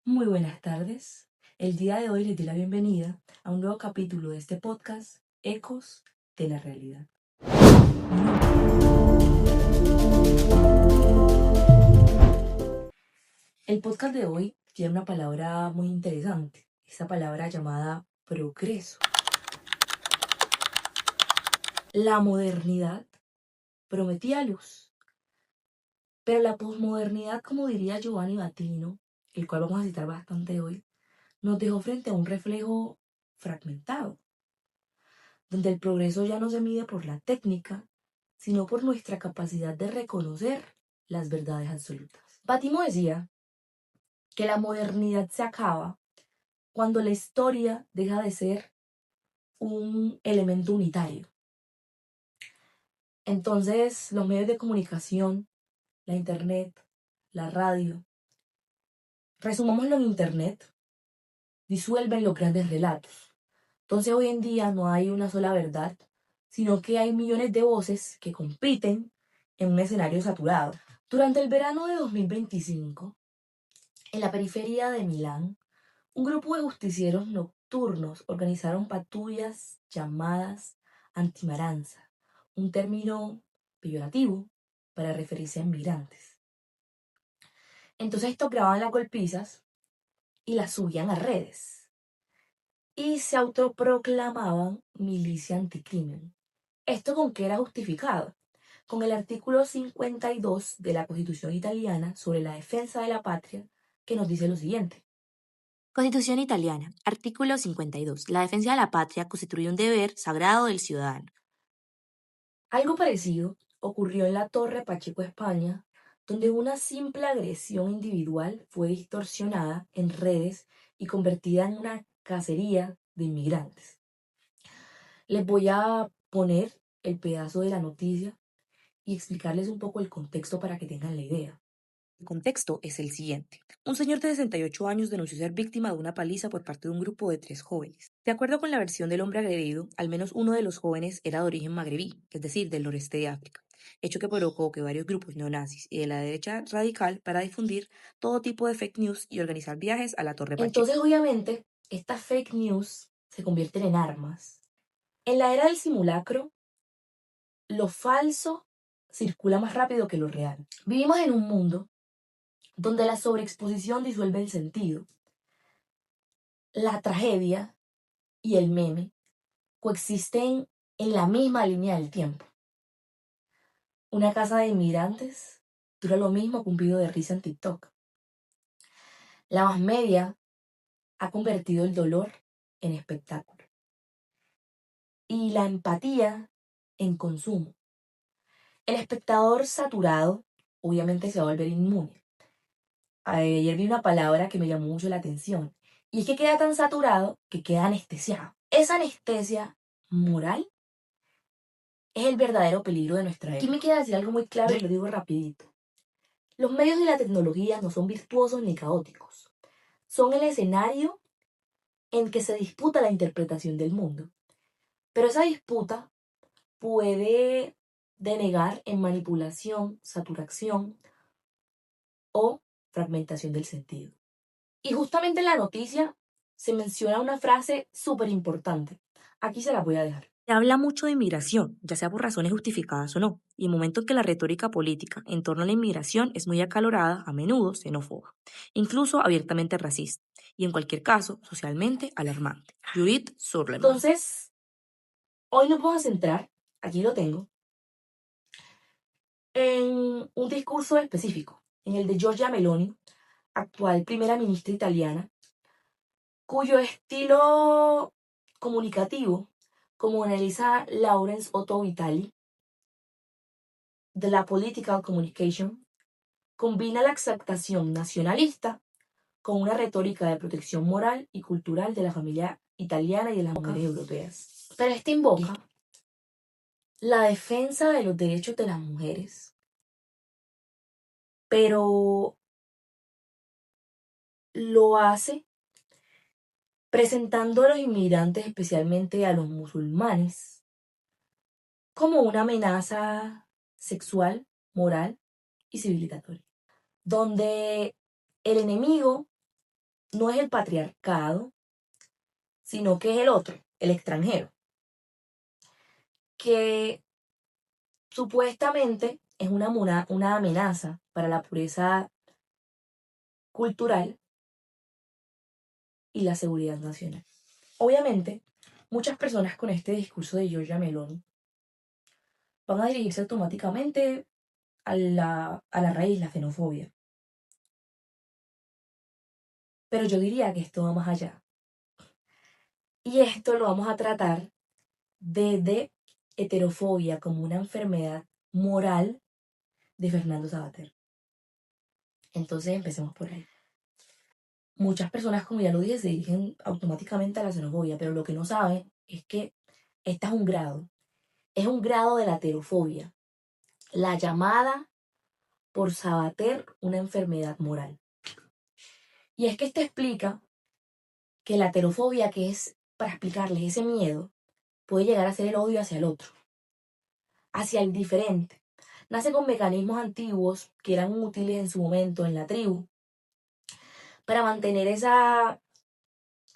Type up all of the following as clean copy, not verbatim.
Muy buenas tardes. El día de hoy les doy la bienvenida a un nuevo capítulo de este podcast, Ecos de la Realidad. El podcast de hoy tiene una palabra muy interesante, esa palabra llamada progreso. La modernidad prometía luz, pero la posmodernidad, como diría Giovanni Battino, el cual vamos a citar bastante hoy, nos dejó frente a un reflejo fragmentado, donde el progreso ya no se mide por la técnica, sino por nuestra capacidad de reconocer las verdades absolutas. Battino decía que la modernidad se acaba cuando la historia deja de ser un elemento unitario. Entonces, los medios de comunicación, la internet, la radio, resumámoslo en internet, disuelven los grandes relatos. Entonces, hoy en día no hay una sola verdad, sino que hay millones de voces que compiten en un escenario saturado. Durante el verano de 2025, en la periferia de Milán, un grupo de justicieros nocturnos organizaron patrullas llamadas antimaranza, un término peyorativo para referirse a inmigrantes. Entonces estos grababan las golpizas y las subían a redes y se autoproclamaban milicia anticrimen. ¿Esto con qué era justificado? Con el artículo 52 de la Constitución italiana sobre la defensa de la patria, que nos dice lo siguiente. Constitución italiana, artículo 52. La defensa de la patria constituye un deber sagrado del ciudadano. Algo parecido ocurrió en la Torre Pacheco, España, donde una simple agresión individual fue distorsionada en redes y convertida en una cacería de inmigrantes. Les voy a poner el pedazo de la noticia y explicarles un poco el contexto para que tengan la idea. El contexto es el siguiente. Un señor de 68 años denunció ser víctima de una paliza por parte de un grupo de 3 jóvenes. De acuerdo con la versión del hombre agredido, al menos uno de los jóvenes era de origen magrebí, es decir, del noreste de África, hecho que provocó que varios grupos neonazis y de la derecha radical para difundir todo tipo de fake news y organizar viajes a la Torre Pacheco. Entonces, obviamente, estas fake news se convierten en armas. En la era del simulacro, lo falso circula más rápido que lo real. Vivimos en un mundo donde la sobreexposición disuelve el sentido. La tragedia y el meme coexisten en la misma línea del tiempo. Una casa de inmigrantes dura lo mismo que un video de risa en TikTok. La más media ha convertido el dolor en espectáculo y la empatía en consumo. El espectador saturado obviamente se va a volver inmune. Ayer vi una palabra que me llamó mucho la atención y es que queda tan saturado que queda anestesiado. Esa anestesia moral es el verdadero peligro de nuestra época. Aquí me queda decir algo muy claro y lo digo rapidito. Los medios de la tecnología no son virtuosos ni caóticos. Son el escenario en que se disputa la interpretación del mundo. Pero esa disputa puede denegar en manipulación, saturación o fragmentación del sentido. Y justamente en la noticia se menciona una frase súper importante. Aquí se la voy a dejar. Se habla mucho de inmigración, ya sea por razones justificadas o no, y en momentos que la retórica política en torno a la inmigración es muy acalorada, a menudo xenófoba, incluso abiertamente racista, y en cualquier caso, socialmente alarmante. Judith Surleman. Entonces, hoy nos vamos a centrar, aquí lo tengo, en un discurso específico, en el de Giorgia Meloni, actual primera ministra italiana, cuyo estilo comunicativo, como analiza Lawrence Otto Vitali, de la Political Communication, combina la exaltación nacionalista con una retórica de protección moral y cultural de la familia italiana y de las mujeres europeas. Pero este invoca la defensa de los derechos de las mujeres, pero lo hace presentando a los inmigrantes, especialmente a los musulmanes, como una amenaza sexual, moral y civilizatoria, donde el enemigo no es el patriarcado, sino que es el otro, el extranjero, que supuestamente es una amenaza para la pureza cultural y la seguridad nacional. Obviamente, muchas personas con este discurso de Giorgia Meloni van a dirigirse automáticamente a la raíz, la xenofobia. Pero yo diría que esto va más allá. Y esto lo vamos a tratar desde heterofobia como una enfermedad moral de Fernando Savater. Entonces empecemos por ahí. Muchas personas, como ya lo dije, se dirigen automáticamente a la xenofobia, pero lo que no saben es que esta es un grado de la heterofobia, la llamada por Savater una enfermedad moral. Y es que este explica que la heterofobia, que es para explicarles ese miedo, puede llegar a ser el odio hacia el otro, hacia el diferente. Nace con mecanismos antiguos que eran útiles en su momento en la tribu para mantener esa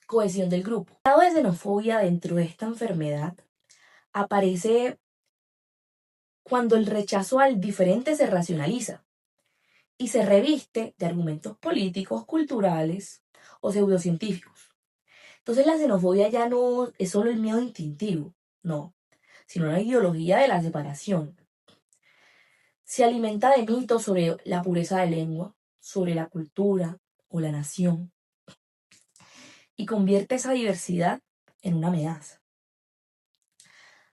cohesión del grupo. El grado de xenofobia dentro de esta enfermedad aparece cuando el rechazo al diferente se racionaliza y se reviste de argumentos políticos, culturales o pseudocientíficos. Entonces la xenofobia ya no es solo el miedo instintivo, no, sino la ideología de la separación. Se alimenta de mitos sobre la pureza de lengua, sobre la cultura o la nación, y convierte esa diversidad en una amenaza.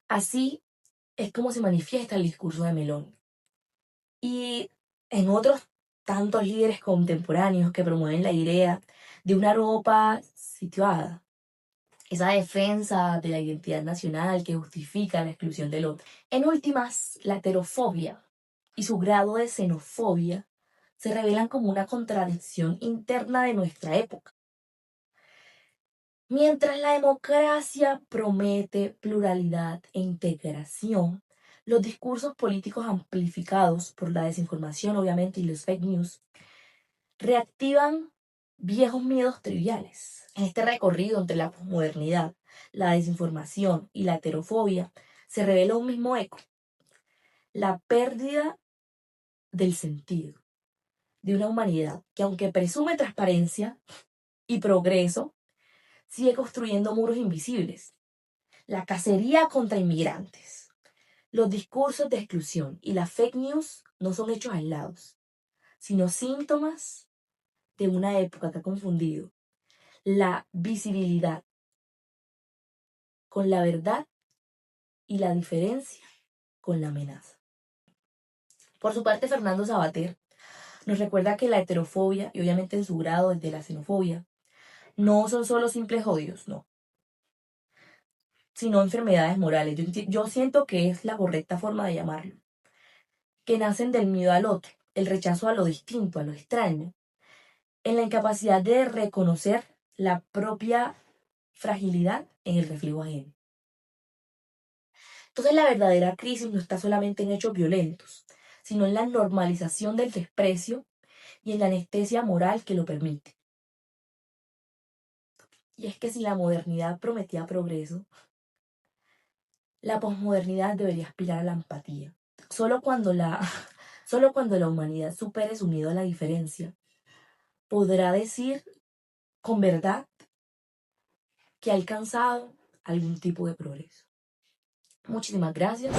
Así es como se manifiesta el discurso de Meloni. Y en otros tantos líderes contemporáneos que promueven la idea de una Europa situada, esa defensa de la identidad nacional que justifica la exclusión del otro. En últimas, la heterofobia y su grado de xenofobia se revelan como una contradicción interna de nuestra época. Mientras la democracia promete pluralidad e integración, los discursos políticos amplificados por la desinformación, obviamente, y los fake news, reactivan viejos miedos triviales. En este recorrido entre la posmodernidad, la desinformación y la heterofobia, se revela un mismo eco: la pérdida del sentido de una humanidad que, aunque presume transparencia y progreso, sigue construyendo muros invisibles. La cacería contra inmigrantes, los discursos de exclusión y las fake news no son hechos aislados, sino síntomas de una época que ha confundido la visibilidad con la verdad y la diferencia con la amenaza. Por su parte, Fernando Savater nos recuerda que la heterofobia, y obviamente en su grado desde la xenofobia, no son solo simples odios, no, sino enfermedades morales. Yo siento que es la correcta forma de llamarlo, que nacen del miedo al otro, el rechazo a lo distinto, a lo extraño, en la incapacidad de reconocer la propia fragilidad en el reflejo ajeno. Entonces la verdadera crisis no está solamente en hechos violentos, sino en la normalización del desprecio y en la anestesia moral que lo permite. Y es que si la modernidad prometía progreso, la posmodernidad debería aspirar a la empatía. Solo cuando la humanidad supere su miedo a la diferencia, podrá decir con verdad que ha alcanzado algún tipo de progreso. Muchísimas gracias.